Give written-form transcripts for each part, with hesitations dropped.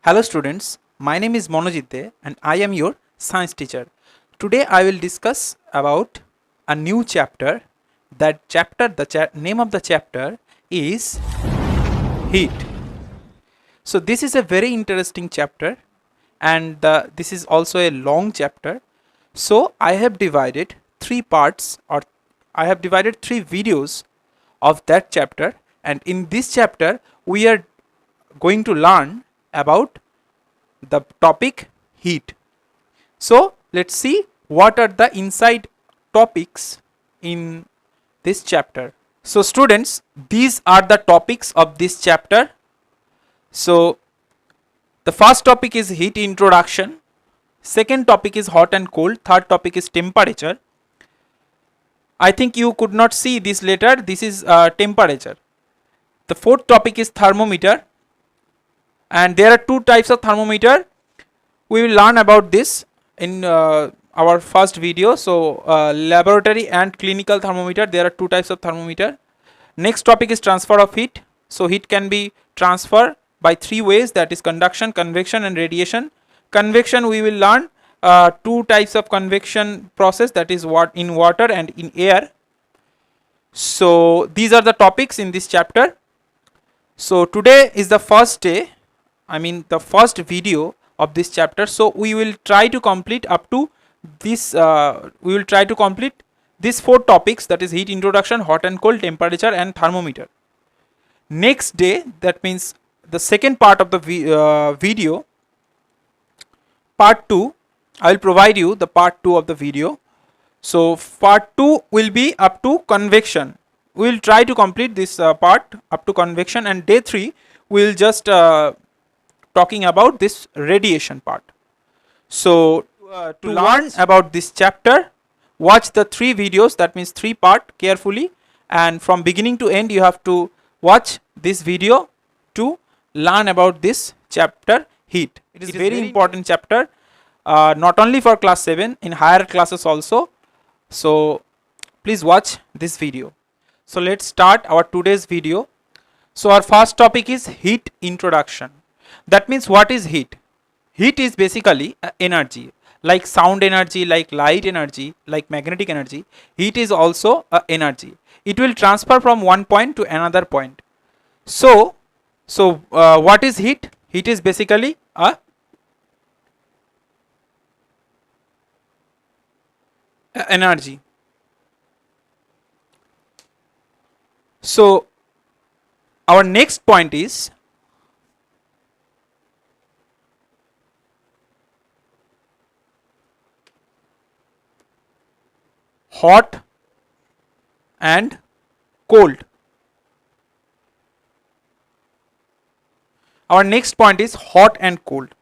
Hello students, my name is Monojit De and I am your science teacher. Today I will discuss about a new chapter. The name of the chapter is heat. So this is a very interesting chapter and this is also a long chapter. So I have divided three parts, or I have divided three videos of that chapter, and in this chapter we are going to learn about the topic heat. So let's see what are the inside topics in this chapter. So students, these are the topics of this chapter. So the first topic is heat introduction, second topic is hot and cold, third topic is temperature. I think you could not see this letter, this is temperature. The fourth topic is thermometer, and there are two types of thermometer. We will learn about this in our first video. So laboratory and clinical thermometer, there are two types of thermometer. Next topic is transfer of heat. So heat can be transferred by three ways, that is conduction, convection and radiation. Convection, we will learn two types of convection process, that is what in water and in air. So these are the topics in this chapter. So today is the first day, the first video of this chapter. So we will try to complete up to this these four topics, that is heat introduction, hot and cold, temperature and thermometer. Next day, that means the second part of the video, part 2, I will provide you the part 2 of the video. So part 2 will be up to convection. We will try to complete this part up to convection, and day 3 we will just talking about this radiation part. So to learn about this chapter, watch the three videos, that means three part carefully, and from beginning to end you have to watch this video to learn about this chapter heat. It is very important chapter, not only for class 7, in higher classes also. So please watch this video. So let's start our today's video. So our first topic is heat introduction. That means what is heat? Heat is basically energy, like sound energy, like light energy, like magnetic energy. Heat is also energy. It will transfer from one point to another point. So what is heat? Heat is basically a energy. So our next point is hot and cold. Our next point is hot and cold.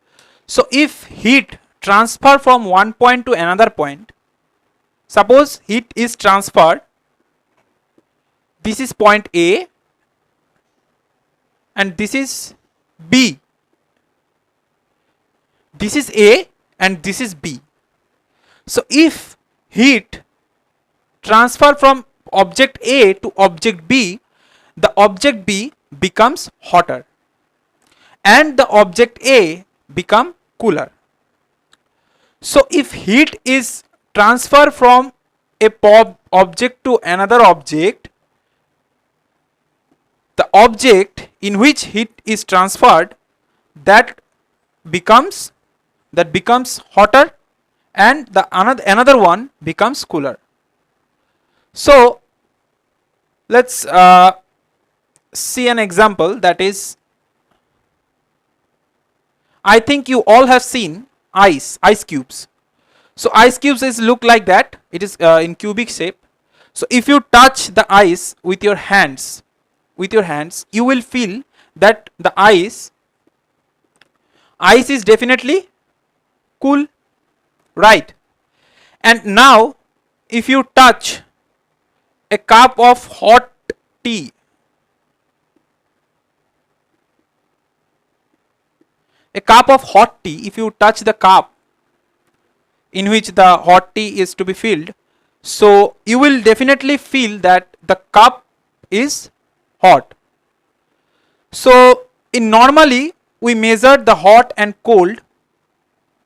So if heat transfer from one point to another point, suppose heat is transferred, this is point A and this is B. This is A and this is B. So if heat transfer from object A to object B, the object B becomes hotter and the object A become cooler. So if heat is transferred from a object to another object, the object in which heat is transferred, that becomes hotter and the another one becomes cooler. So let's see an example, that is, I think you all have seen ice cubes. So ice cubes is look like that, it is in cubic shape. So if you touch the ice with your hands, you will feel that the ice is definitely cool, right? And now if you touch a cup of hot tea, if you touch the cup in which the hot tea is to be filled, so you will definitely feel that the cup is hot. So in normally we measure the hot and cold,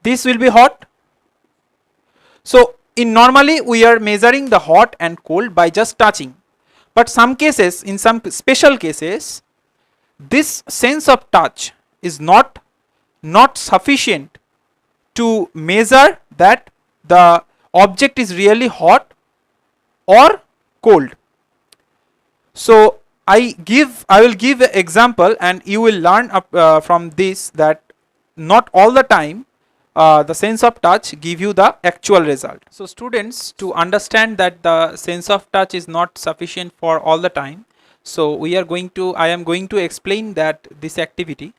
this will be hot. So in normally we are measuring the hot and cold by just touching, but some cases, in some special cases, this sense of touch is not sufficient to measure that the object is really hot or cold. So I will give an example, and you will learn from this that not all the time the sense of touch give you the actual result. So students, to understand that the sense of touch is not sufficient for all the time, so I am going to explain that this activity.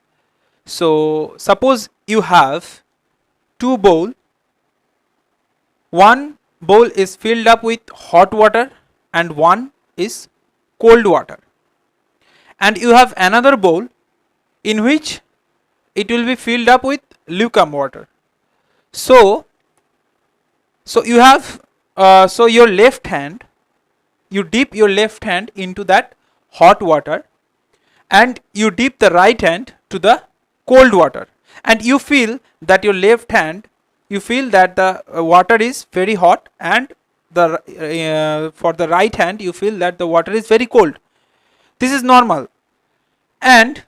So suppose you have two bowl. One bowl is filled up with hot water and one is cold water, and you have another bowl in which it will be filled up with lukewarm water. So you have your left hand, you dip your left hand into that hot water, and you dip the right hand to the cold water, and you feel that your left hand, you feel that the water is very hot, and the for the right hand you feel that the water is very cold. This is normal. And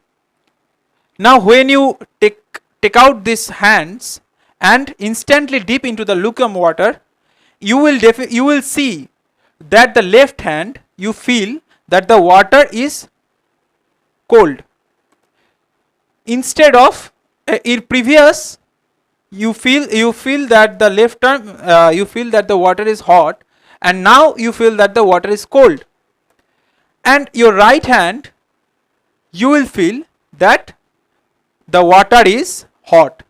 now when you take out these hands and instantly dip into the lukewarm water, you will see that the left hand, you feel that the water is cold. Instead of in previous, you feel that the left arm, you feel that the water is hot, and now you feel that the water is cold. And your right hand, you will feel that the water is hot.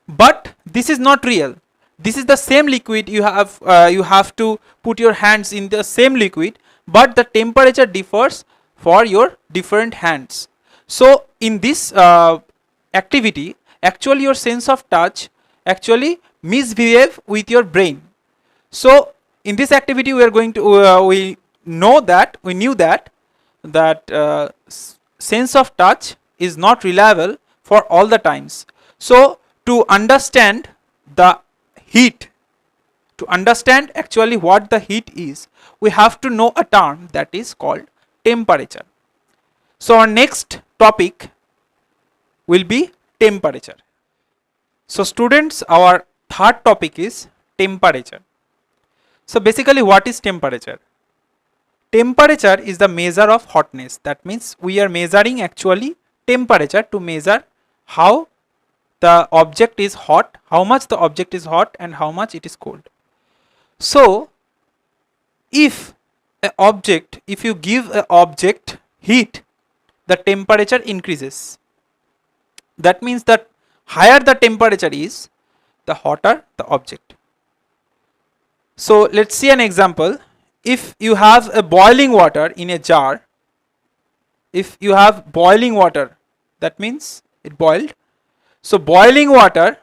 But this is not real. This is the same liquid. You have to put your hands in the same liquid, but the temperature differs for your different hands. So in this activity, actually your sense of touch actually misbehave with your brain. So in this activity we are going to we knew that sense of touch is not reliable for all the times. So to understand the heat, to understand actually what the heat is, we have to know a term that is called temperature. So our next topic will be temperature. So students, our third topic is temperature. So basically, what is temperature? Temperature is the measure of hotness. That means we are measuring actually temperature to measure how the object is hot, how much the object is hot and how much it is cold. So if you give an object heat, the temperature increases. That means that higher the temperature is, the hotter the object. So let's see an example. If you have a boiling water in a jar, if you have boiling water, that means it boiled. So boiling water,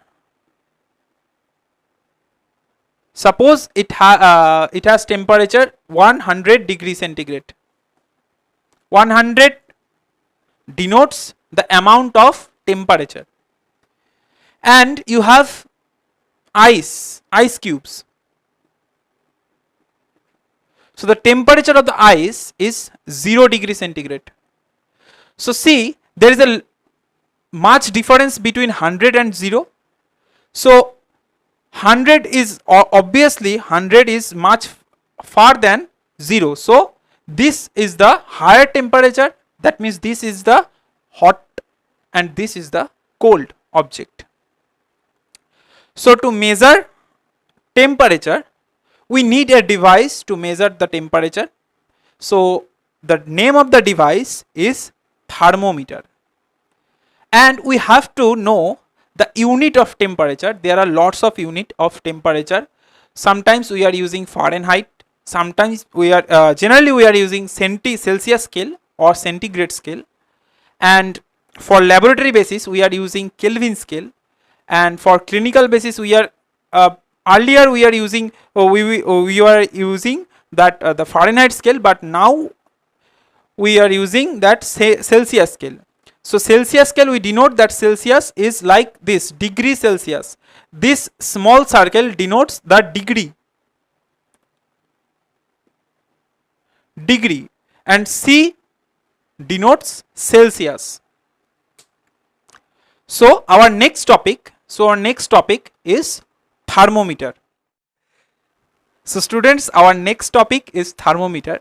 suppose it has temperature 100 degrees centigrade. 100 denotes the amount of temperature, and you have ice cubes. So the temperature of the ice is 0 degrees centigrade. So see, there is a much difference between 100 and 0. So 100 is obviously 100 is much far than 0. So this is the higher temperature. That means this is the hot and this is the cold object. So to measure temperature, we need a device to measure the temperature. So the name of the device is thermometer. And we have to know the unit of temperature. There are lots of unit of temperature. Sometimes we are using Fahrenheit. Sometimes we are generally we are using Celsius scale or centigrade scale. And for laboratory basis we are using Kelvin scale. And for clinical basis we are earlier we are using we were using that the Fahrenheit scale, but now we are using that Celsius scale. So Celsius scale, we denote that Celsius is like this, degree Celsius. This small circle denotes the degree, and C denotes Celsius. So our next topic is thermometer. So students, our next topic is thermometer.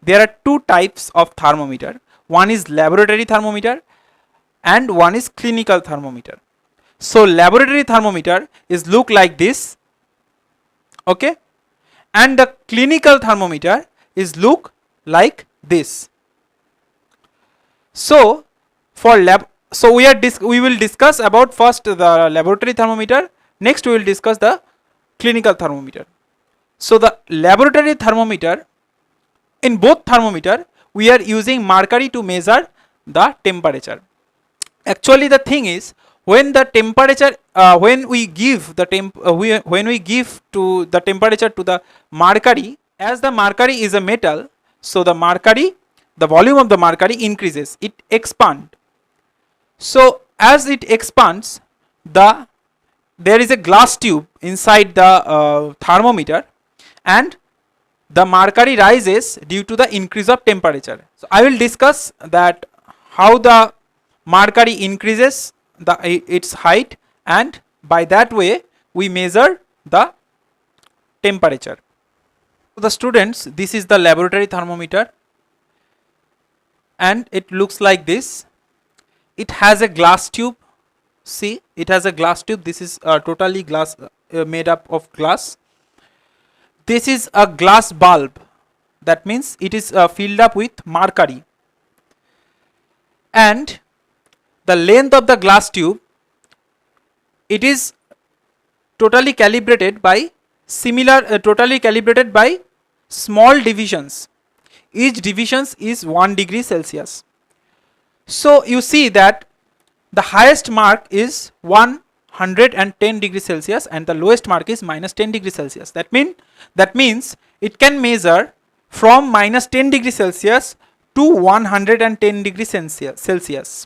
There are two types of thermometer. One is laboratory thermometer and one is clinical thermometer. So laboratory thermometer is look like this, okay, and the clinical thermometer is look like this. So for we will discuss about first the laboratory thermometer, next we will discuss the clinical thermometer. So the laboratory thermometer, in both thermometer we are using mercury to measure the temperature. Actually the thing is, when the temperature when we give the temperature to the mercury, as the mercury is a metal, so the volume of the mercury increases, it expands. So as it expands, there is a glass tube inside the thermometer, and the mercury rises due to the increase of temperature. So I will discuss that how the mercury increases its height, and by that way we measure the temperature. So the students, this is the laboratory thermometer and it looks like this. It has a glass tube. See, it has a glass tube. This is totally glass, made up of glass. This is a glass bulb. That means it is filled up with mercury. And the length of the glass tube, it is totally calibrated by small divisions. Each division is 1 degree Celsius. So you see that the highest mark is 110 degrees Celsius and the lowest mark is minus 10 degrees Celsius. That means it can measure from minus 10 degrees Celsius to 110 degrees Celsius.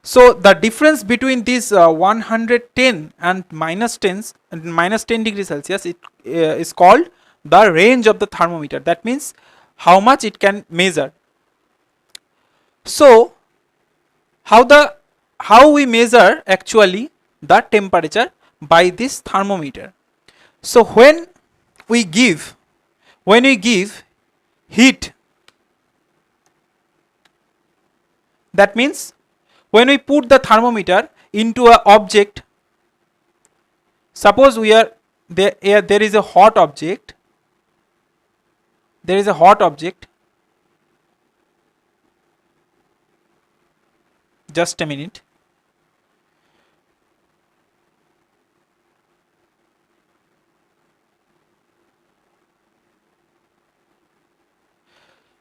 So the difference between this 110 and minus 10 degrees Celsius, it is called the range of the thermometer. That means how much it can measure. So how we measure actually the temperature? By this thermometer. So when we give heat, that means when we put the thermometer into an object, suppose there is a hot object, just a minute.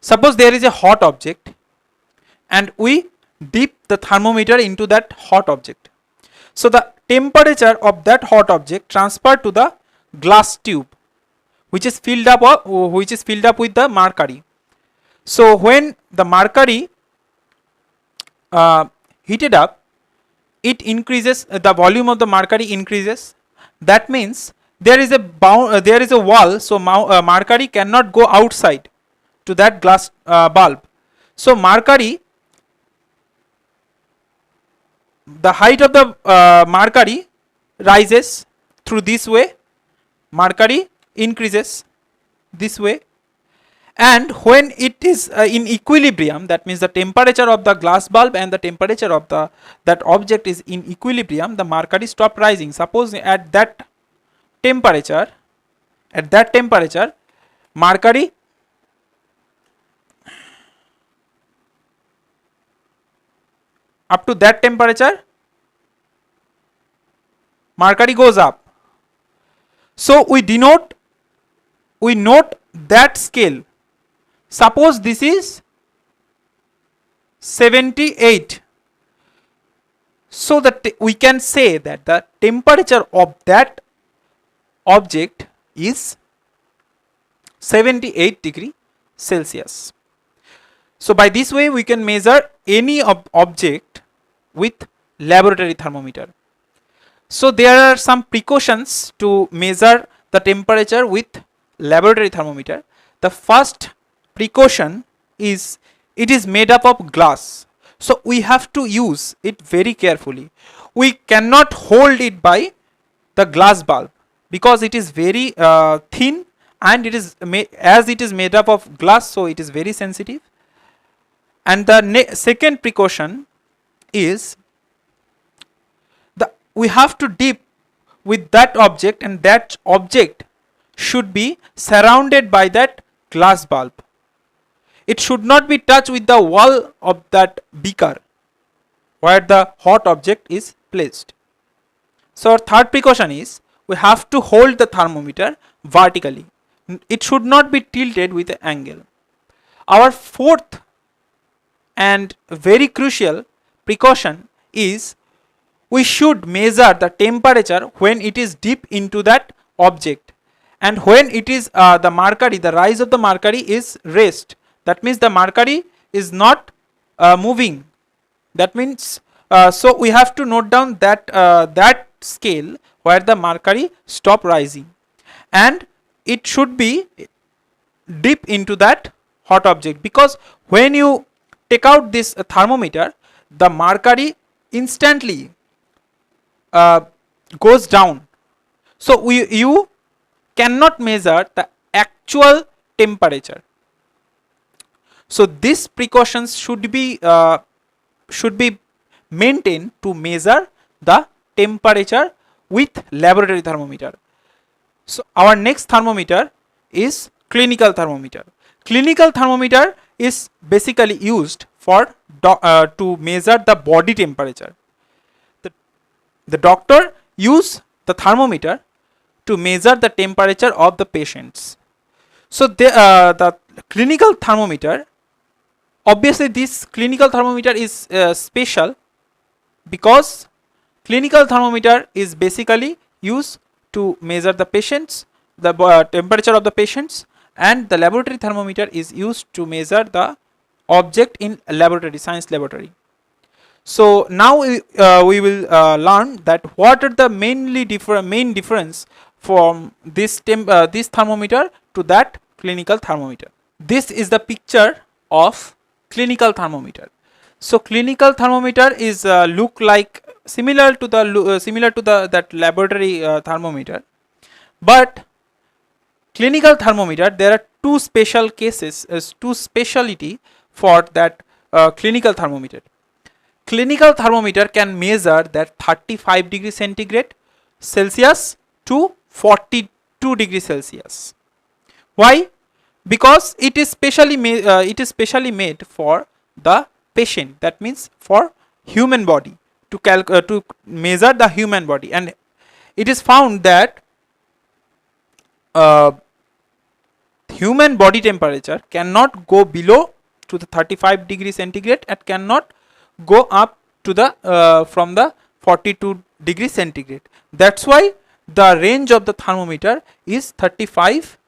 Suppose there is a hot object and we dip the thermometer into that hot object. So the temperature of that hot object transferred to the glass tube, which is filled up with the mercury. So when the mercury heated up, it increases, the volume of the mercury increases. That means there is a wall, so mercury cannot go outside to that glass bulb. So mercury, the height of the mercury rises through this way, mercury increases this way, and when it is in equilibrium, that means the temperature of the glass bulb and the temperature of that object is in equilibrium, the mercury stop rising. Suppose at that temperature mercury up to that temperature, mercury goes up. So we note that scale. Suppose this is 78. So that we can say that the temperature of that object is 78 degree Celsius. So by this way we can measure any object with laboratory thermometer. So there are some precautions to measure the temperature with laboratory thermometer. The first precaution is it is made up of glass. So we have to use it very carefully. We cannot hold it by the glass bulb because it is very thin, and it is as it is made up of glass, so it is very sensitive. And the second precaution is we have to dip with that object, and that object should be surrounded by that glass bulb. It should not be touched with the wall of that beaker where the hot object is placed. So our third precaution is we have to hold the thermometer vertically. It should not be tilted with an angle. Our fourth and very crucial precaution is we should measure the temperature when it is deep into that object, and when it is the mercury, the rise of the mercury is rest. That means the mercury is not moving. That means so we have to note down that that scale where the mercury stop rising, and it should be deep into that hot object, because when you take out this thermometer, the mercury instantly goes down. So you cannot measure the actual temperature. So these precautions should be maintained to measure the temperature with laboratory thermometer. So our next thermometer is clinical thermometer. Clinical thermometer is basically used for to measure the body temperature. The doctor use the thermometer to measure the temperature of the patients. So the clinical thermometer, obviously this clinical thermometer is special because clinical thermometer is basically used to measure the patients, the temperature of the patients, and the laboratory thermometer is used to measure the object in laboratory, science laboratory. So now we will learn that what are the main difference from this thermometer to that clinical thermometer. This is the picture of clinical thermometer. So clinical thermometer is look like similar to the that laboratory thermometer, but clinical thermometer, there are two special cases, two speciality for that clinical thermometer. Clinical thermometer can measure that 35 degrees centigrade Celsius to 42 degrees Celsius. Why? Because it is specially made for the patient. That means for human body, to measure the human body, and it is found that human body temperature cannot go below to the 35 degrees centigrade and cannot go up to the from the 42 degrees centigrade. That's why the range of the thermometer is 35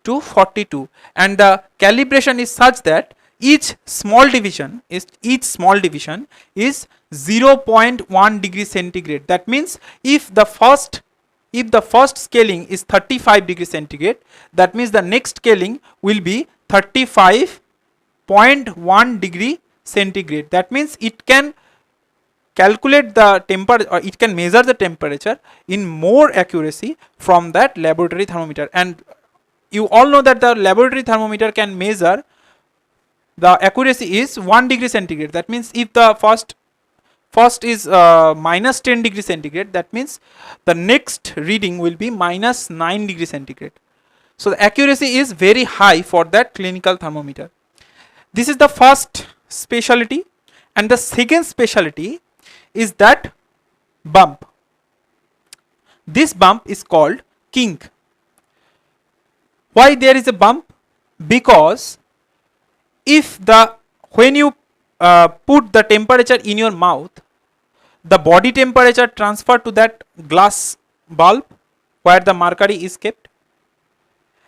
to 42, and the calibration is such that each small division is 0.1 degree centigrade. That means if the first scaling is 35 degrees centigrade, that means the next scaling will be 35.1 degree centigrade. That means it can calculate the temperature, or it can measure the temperature in more accuracy from that laboratory thermometer. And you all know that the laboratory thermometer can measure, the accuracy is 1 degree centigrade. That means if the first is minus 10 degree centigrade, that means the next reading will be minus 9 degree centigrade. So the accuracy is very high for that clinical thermometer. This is the first specialty, and the second specialty is that bump. This bump is called kink. Why there is a bump? Because when you put the temperature in your mouth, the body temperature transfer to that glass bulb where the mercury is kept,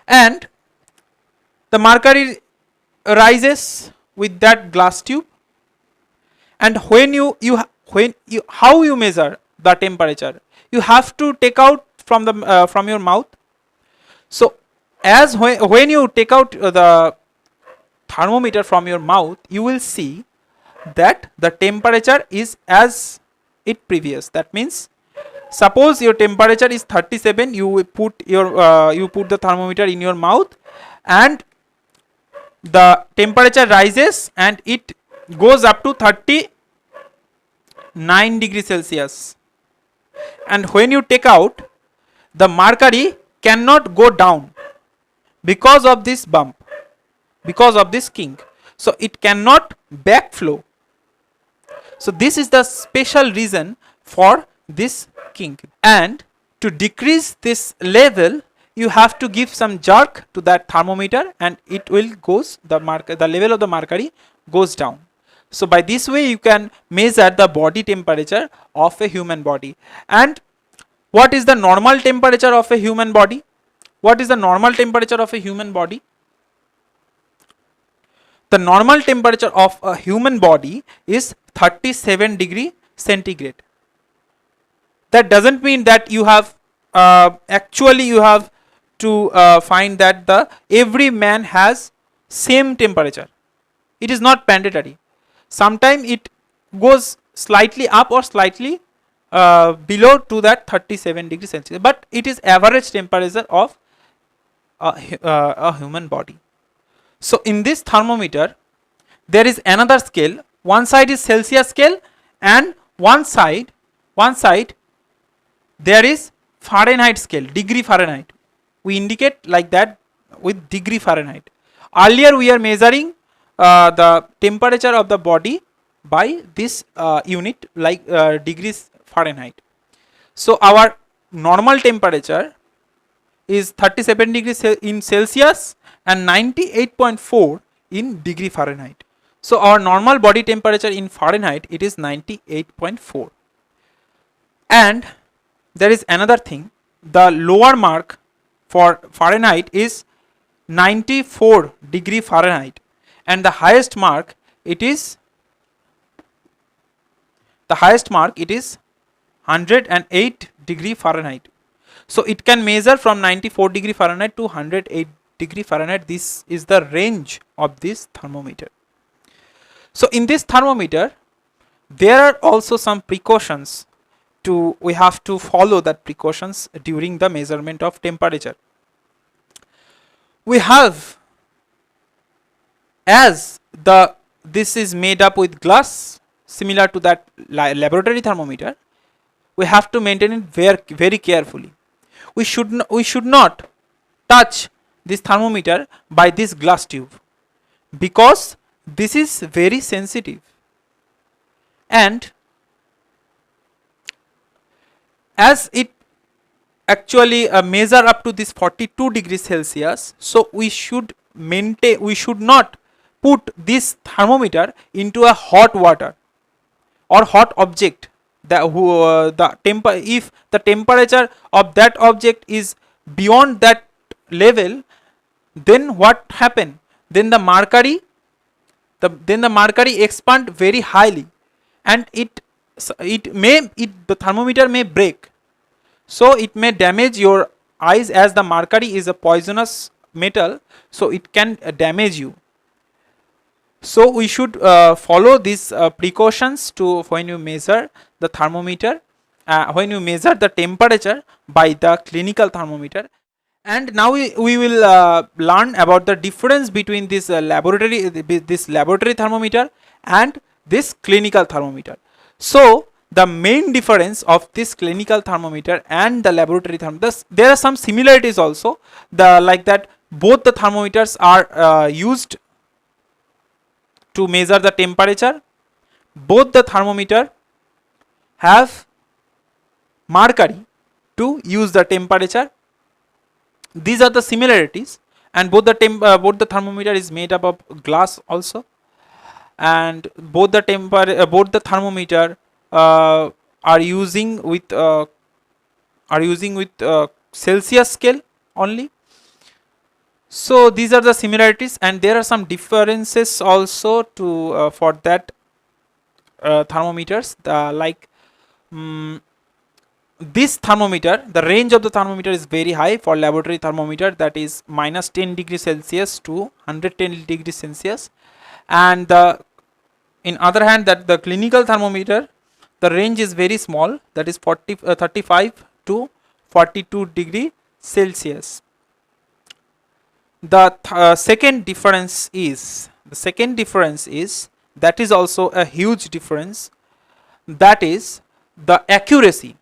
and the mercury rises with that glass tube, and when you how you measure the temperature, you have to take out from your mouth. So as when you take out the thermometer from your mouth, you will see that the temperature is as it previous. That means, suppose your temperature is 37, you will put you put the thermometer in your mouth, and the temperature rises and it goes up to 39 degrees Celsius. And when you take out, the mercury cannot go down because of this bump, because of this kink. So it cannot backflow. So this is the special reason for this kink. And to decrease this level, you have to give some jerk to that thermometer, and it will goes the level of the mercury goes down. So by this way you can measure the body temperature of a human body. And what is the normal temperature of a human body? What is the normal temperature of a human body? The normal temperature of a human body is 37 degree centigrade. That doesn't mean that you have actually you have to find that the every man has same temperature. It is not mandatory. Sometimes it goes slightly up or slightly below to that 37 degree Celsius, but it is average temperature of a human body. So in this thermometer there is another scale. One side is Celsius scale, and one side there is Fahrenheit scale, degree Fahrenheit. We indicate like that with degree Fahrenheit. Earlier we are measuring the temperature of the body by this unit, like degrees Fahrenheit. So our normal temperature is 37 degrees in Celsius and 98.4 in degree Fahrenheit. So our normal body temperature in Fahrenheit, it is 98.4. And there is another thing, the lower mark for Fahrenheit is 94 degree Fahrenheit, and the highest mark it is 108 degree Fahrenheit. So it can measure from 94 degree Fahrenheit to 108 degree Fahrenheit. This is the range of this thermometer. So in this thermometer there are also some precautions we have to follow that precautions during the measurement of temperature. We have, as this is made up with glass similar to that laboratory thermometer, we have to maintain it very carefully. We should not touch this thermometer by this glass tube, because this is very sensitive, and as it actually measure up to this 42 degrees Celsius, so we should not put this thermometer into a hot water or hot object. If the temperature of that object is beyond that level, then what happen? Then the mercury expand very highly, and the thermometer may break. So it may damage your eyes, as the mercury is a poisonous metal, so it can damage you. So we should follow these precautions to when you measure the thermometer, when you measure the temperature by the clinical thermometer. And now we will learn about the difference between this laboratory thermometer and this clinical thermometer. So the main difference of this clinical thermometer and the laboratory thermometer, there are some similarities also. Like that both the thermometers are used to measure the temperature. Both the thermometer have mercury to use the temperature. These are the similarities, and both the thermometer is made up of glass also, and both the thermometer are using with Celsius scale only. So these are the similarities, and there are some differences also to for that thermometers, this thermometer, the range of the thermometer is very high for laboratory thermometer, that is minus 10 degrees Celsius to 110 degrees Celsius, and in other hand that the clinical thermometer, the range is very small, that is 35 to 42 degree Celsius. Second difference is that is also a huge difference, that is the accuracy.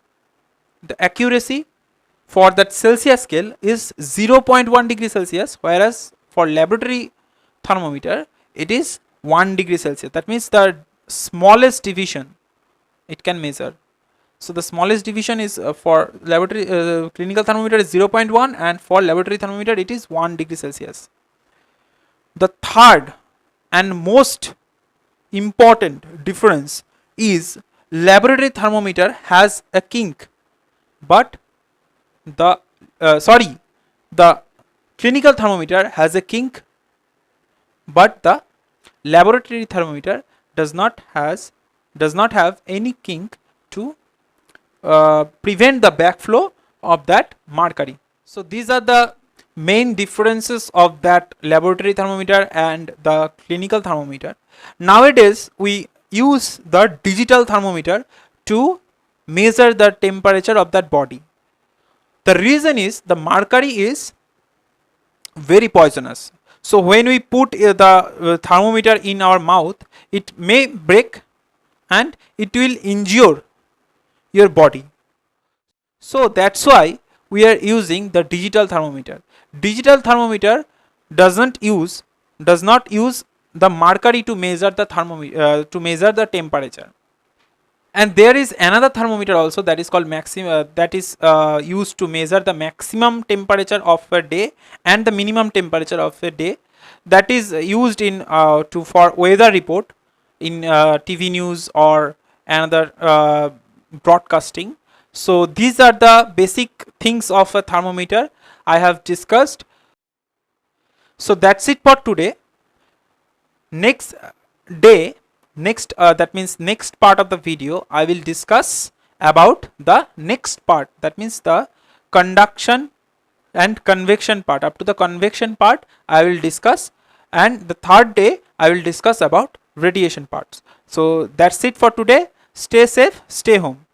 The accuracy for that Celsius scale is 0.1 degree Celsius, whereas for laboratory thermometer it is 1 degree Celsius. That means the smallest division it can measure. So the smallest division is for laboratory clinical thermometer is 0.1, and for laboratory thermometer it is 1 degree Celsius. The third and most important difference is laboratory thermometer has a kink, but the clinical thermometer has a kink, but the laboratory thermometer does not have any kink to prevent the backflow of that mercury. So these are the main differences of that laboratory thermometer and the clinical thermometer. Nowadays we use the digital thermometer to measure the temperature of that body. The reason is the mercury is very poisonous. So when we put the thermometer in our mouth, it may break and it will injure your body. So that's why we are using the digital thermometer. Digital thermometer does not use the mercury to measure the temperature. And there is another thermometer also that is called used to measure the maximum temperature of a day and the minimum temperature of a day, that is used in for weather report in TV news or another broadcasting. So these are the basic things of a thermometer I have discussed. So that's it for today. Next part of the video I will discuss about the next part, that means the conduction and convection part. Up to the convection part I will discuss, and the third day I will discuss about radiation parts. So that's it for today. Stay safe, stay home.